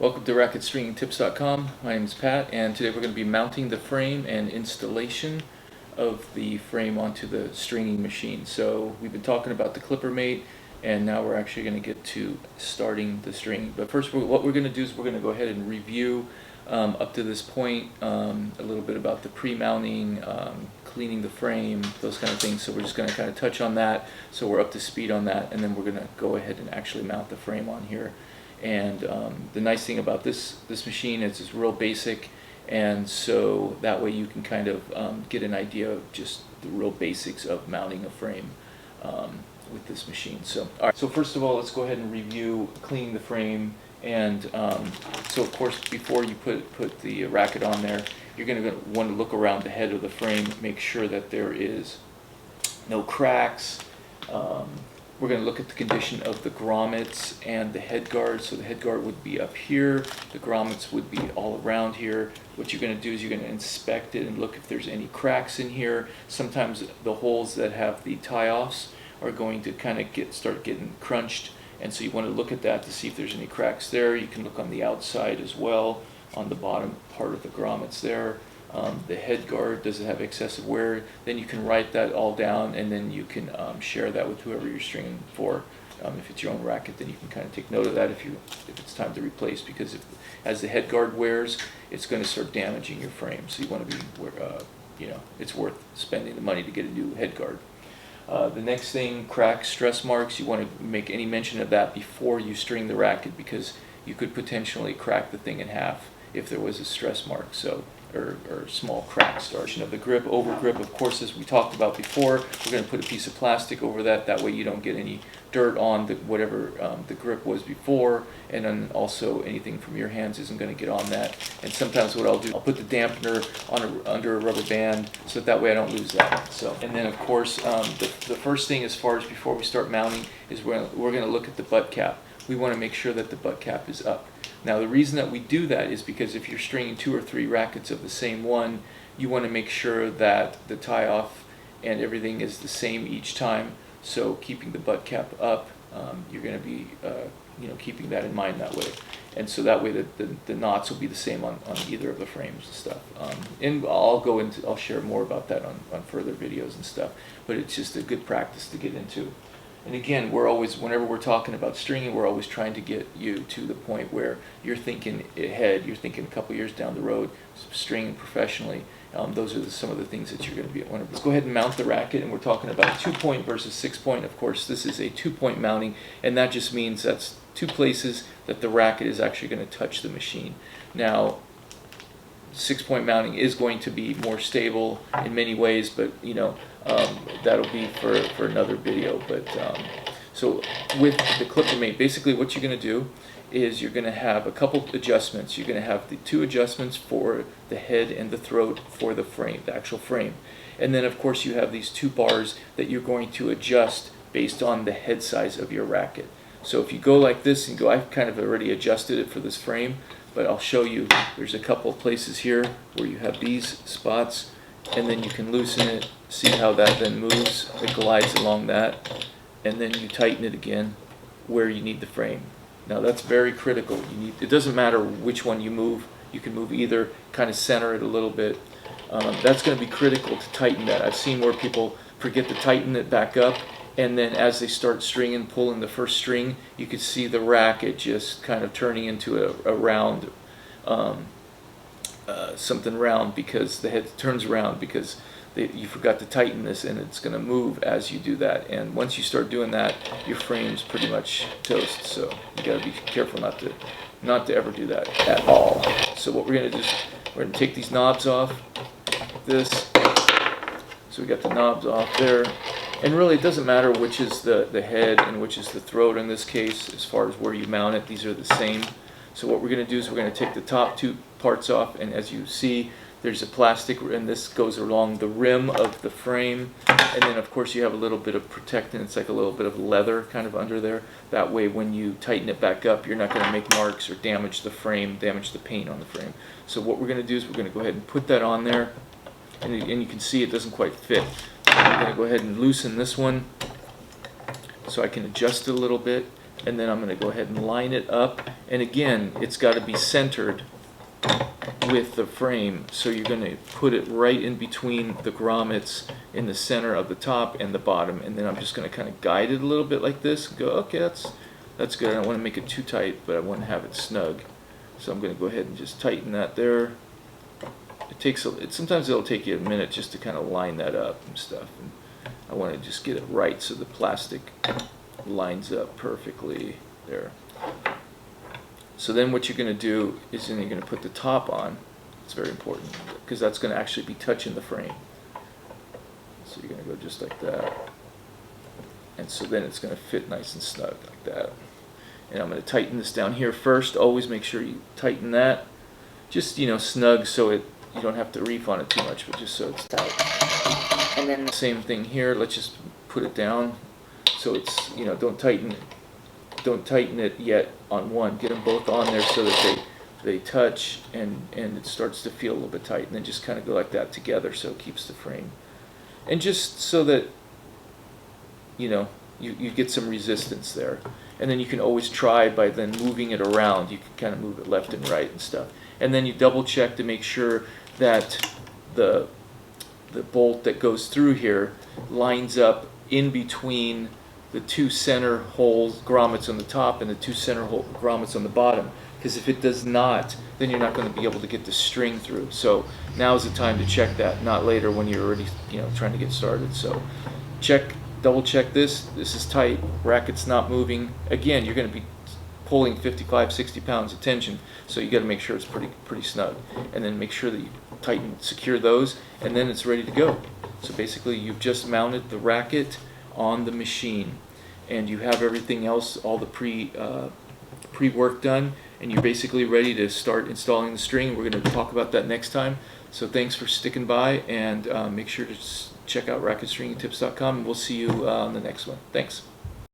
Welcome to RacketStringingTips.com. My name is Pat, and today we're going to be mounting the frame and installation of the frame onto the stringing machine. So we've been talking about the clipper mate, and now we're actually going to get to starting the stringing. But first, what we're going to do is we're going to go ahead and review up to this point a little bit about the pre-mounting, cleaning the frame, those kind of things. So we're just going to kind of touch on that, so we're up to speed on that, and then we're going to go ahead and actually mount the frame on here. And the nice thing about this machine is it's real basic, and so that way you can kind of get an idea of just the real basics of mounting a frame with this machine. So, all right. So first of all, let's go ahead and review cleaning the frame. And so of course, before you put the racket on there, you're going to want to look around the head of the frame, make sure that there is no cracks. We're going to look at the condition of the grommets and the headguard. So the headguard would be up here, the grommets would be all around here. What you're going to do is you're going to inspect it and look if there's any cracks in here. Sometimes the holes that have the tie-offs are going to kind of start getting crunched, and so you want to look at that to see if there's any cracks there. You can look on the outside as well, on the bottom part of the grommets there. The headguard, does it have excessive wear? Then you can write that all down, and then you can share that with whoever you're stringing for. If it's your own racket, then you can kind of take note of that if it's time to replace, because as the headguard wears, it's going to start damaging your frame. So you want to be, it's worth spending the money to get a new headguard. The next thing, cracks, stress marks, you want to make any mention of that before you string the racket, because you could potentially crack the thing in half if there was a stress mark. So or small crack starting of the grip, overgrip, of course, as we talked about before, we're going to put a piece of plastic over that. That way you don't get any dirt on whatever the grip was before, and then also anything from your hands isn't going to get on that. And sometimes what I'll do, I'll put the dampener under a rubber band, so that way I don't lose that. So, and then of course, the first thing as far as before we start mounting is we're going to look at the butt cap. We want to make sure that the butt cap is up. Now the reason that we do that is because if you're stringing 2 or 3 rackets of the same one, you want to make sure that the tie-off and everything is the same each time. So keeping the butt cap up, you're going to be keeping that in mind that way. And so that way the knots will be the same on either of the frames and stuff. And I'll share more about that on further videos and stuff. But it's just a good practice to get into. And again, whenever we're talking about stringing, we're always trying to get you to the point where you're thinking ahead, you're thinking a couple years down the road, stringing professionally. Those are some of the things that you're going to be. Let's go ahead and mount the racket, and we're talking about 2-point versus 6-point. Of course, this is a 2-point mounting, and that just means that's 2 places that the racket is actually going to touch the machine. Now, 6-point mounting is going to be more stable in many ways, but that'll be for another video. But so with the clipper mate, basically what you're going to do is you're going to have a couple adjustments. You're going to have the 2 adjustments for the head and the throat for the frame, the actual frame, and then of course you have these 2 bars that you're going to adjust based on the head size of your racket. So if you go like this and go, I've kind of already adjusted it for this frame, but I'll show you. There's a couple of places here where you have these spots, and then you can loosen it. See how that then moves? It glides along that, and then you tighten it again where you need the frame. Now that's very critical. It doesn't matter which one you move. You can move either, kind of center it a little bit. That's going to be critical to tighten that. I've seen where people forget to tighten it back up, and then as they start stringing, pulling the first string, you could see the racket just kind of turning into a round, something round, because the head turns around because you forgot to tighten this, and it's going to move as you do that. And once you start doing that, your frame's pretty much toast. So you got to be careful not to ever do that at all. So what we're going to do is we're going to take these knobs off, like this. So we got the knobs off there. And really, it doesn't matter which is the head and which is the throat in this case, as far as where you mount it. These are the same. So what we're going to do is we're going to take the top 2 parts off, and as you see, there's a plastic, and this goes along the rim of the frame. And then, of course, you have a little bit of protectant. It's like a little bit of leather kind of under there. That way, when you tighten it back up, you're not going to make marks or damage the frame, damage the paint on the frame. So what we're going to do is we're going to go ahead and put that on there, and you can see it doesn't quite fit. I'm going to go ahead and loosen this one so I can adjust it a little bit. and then I'm going to go ahead and line it up, and again it's got to be centered with the frame, so you're going to put it right in between the grommets in the center of the top and the bottom, and then I'm just going to kind of guide it a little bit like this and go, okay, that's good. I don't want to make it too tight, but I want to have it snug, so I'm going to go ahead and just tighten that there. Sometimes it'll take you a minute just to kind of line that up and stuff, and I want to just get it right so the plastic lines up perfectly there. So then what you're going to do is then you're going to put the top on. It's very important because that's going to actually be touching the frame. So you're going to go just like that. And so then it's going to fit nice and snug like that. And I'm going to tighten this down here first. Always make sure you tighten that. Just, snug so you don't have to reef on it too much, but just so it's tight. And then the same thing here. Let's just put it down so it's, don't tighten it yet on one. Get them both on there so that they touch and it starts to feel a little bit tight, and then just kind of go like that together so it keeps the frame. And just so that you get some resistance there. And then you can always try by then moving it around. You can kind of move it left and right and stuff. And then you double check to make sure that the bolt that goes through here lines up in between the two center holes, grommets on the top, and the two center hole grommets on the bottom. Because if it does not, then you're not going to be able to get the string through. So now is the time to check that, not later when you're already trying to get started. So double check this. This is tight. Racket's not moving. Again, you're going to be pulling 55, 60 pounds of tension, so you got to make sure it's pretty snug. And then make sure that you secure those, and then it's ready to go. So basically, you've just mounted the racket on the machine, and you have everything else, all the pre-work done, and you're basically ready to start installing the string. We're going to talk about that next time. So thanks for sticking by, and make sure to check out racketstringingtips.com, and we'll see you on the next one. Thanks.